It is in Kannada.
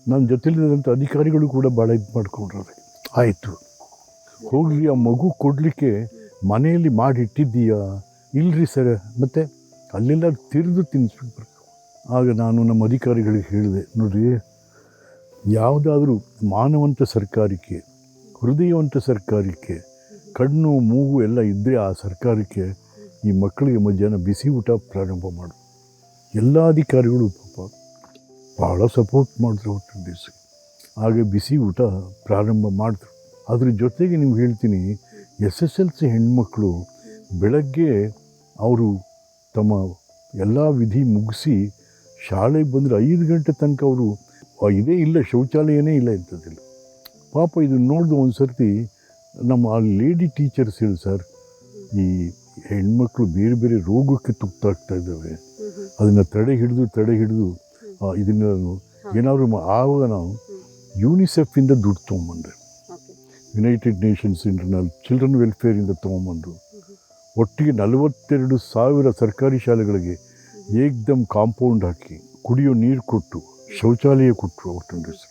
ನನ್ನ ಜೊತೆಲಿದ್ದಂಥ ಅಧಿಕಾರಿಗಳು ಕೂಡ ಭಾಳ ಇದು ಮಾಡ್ಕೊಂಡ್ರೆ ಆಯಿತು ಹೋಗಲಿ ಆ ಮಗು ಕೊಡಲಿಕ್ಕೆ ಮನೆಯಲ್ಲಿ ಮಾಡಿಟ್ಟಿದ್ದೀಯಾ ಇಲ್ಲರಿ ಸರ್ ಮತ್ತು ಅಲ್ಲೆಲ್ಲ ತಿರಿದು ತಿನ್ನಿಸ್ಬಿಟ್ಟು ಆಗ ನಾನು ನಮ್ಮ ಅಧಿಕಾರಿಗಳಿಗೆ ಹೇಳಿದೆ, ನೋಡಿರಿ ಯಾವುದಾದ್ರೂ ಮಾನವಂತ ಸರ್ಕಾರಕ್ಕೆ, ಹೃದಯವಂತ ಸರ್ಕಾರಕ್ಕೆ, ಕಣ್ಣು ಮೂಗು ಎಲ್ಲ ಇದ್ದರೆ ಆ ಸರ್ಕಾರಕ್ಕೆ ಈ ಮಕ್ಕಳಿಗೆ ಮಧ್ಯಾಹ್ನ ಬಿಸಿ ಊಟ ಪ್ರಾರಂಭ ಮಾಡು. ಎಲ್ಲ ಅಧಿಕಾರಿಗಳು ಪಾಪ ಭಾಳ ಸಪೋರ್ಟ್ ಮಾಡಿದ್ರು ಅವತ್ತಿನ ದಿವಸ. ಹಾಗೆ ಬಿಸಿ ಊಟ ಪ್ರಾರಂಭ ಮಾಡಿದ್ರು. ಅದ್ರ ಜೊತೆಗೆ ನೀವು ಹೇಳ್ತೀನಿ, SSLC ಹೆಣ್ಮಕ್ಳು ಬೆಳಗ್ಗೆ ಅವರು ತಮ್ಮ ಎಲ್ಲ ವಿಧಿ ಮುಗಿಸಿ ಶಾಲೆಗೆ ಬಂದರೆ 5 ಗಂಟೆ ತನಕ ಅವರು ಇದೇ ಇಲ್ಲ, ಶೌಚಾಲಯನೇ ಇಲ್ಲ ಇಂಥದ್ದಿಲ್ಲ. ಪಾಪ ಇದನ್ನು ನೋಡಿದು ಒಂದು ಸರ್ತಿ ನಮ್ಮ ಆ ಲೇಡಿ ಟೀಚರ್ಸ್ ಹೇಳಿ, ಸರ್ ಈ ಹೆಣ್ಮಕ್ಳು ಬೇರೆ ಬೇರೆ ರೋಗಕ್ಕೆ ತುತ್ತಾಗ್ತಾ ಇದ್ದಾವೆ, ಅದನ್ನು ತಡೆ ಹಿಡಿದು ಇದನ್ನು ಏನಾದರೂ ಆವಾಗ ನಾವು ಯುನಿಸೆಫಿಂದ ದುಡ್ಡು ತೊಗೊಂಬಂದೆ, ಯುನೈಟೆಡ್ ನೇಷನ್ಸ್ ಇಂಟರ್ನಲ್ ಚಿಲ್ಡ್ರನ್ ವೆಲ್ಫೇರಿಂದ ತೊಗೊಂಬಂದು ಒಟ್ಟಿಗೆ 42,000 ಸರ್ಕಾರಿ ಶಾಲೆಗಳಿಗೆ ಏಕ್ದಮ್ ಕಾಂಪೌಂಡ್ ಹಾಕಿ ಕುಡಿಯೋ ನೀರು ಕೊಟ್ಟು ಶೌಚಾಲಯ ಕೊಟ್ಟರು ಅವತ್ತೊಂದು ದಿವಸ.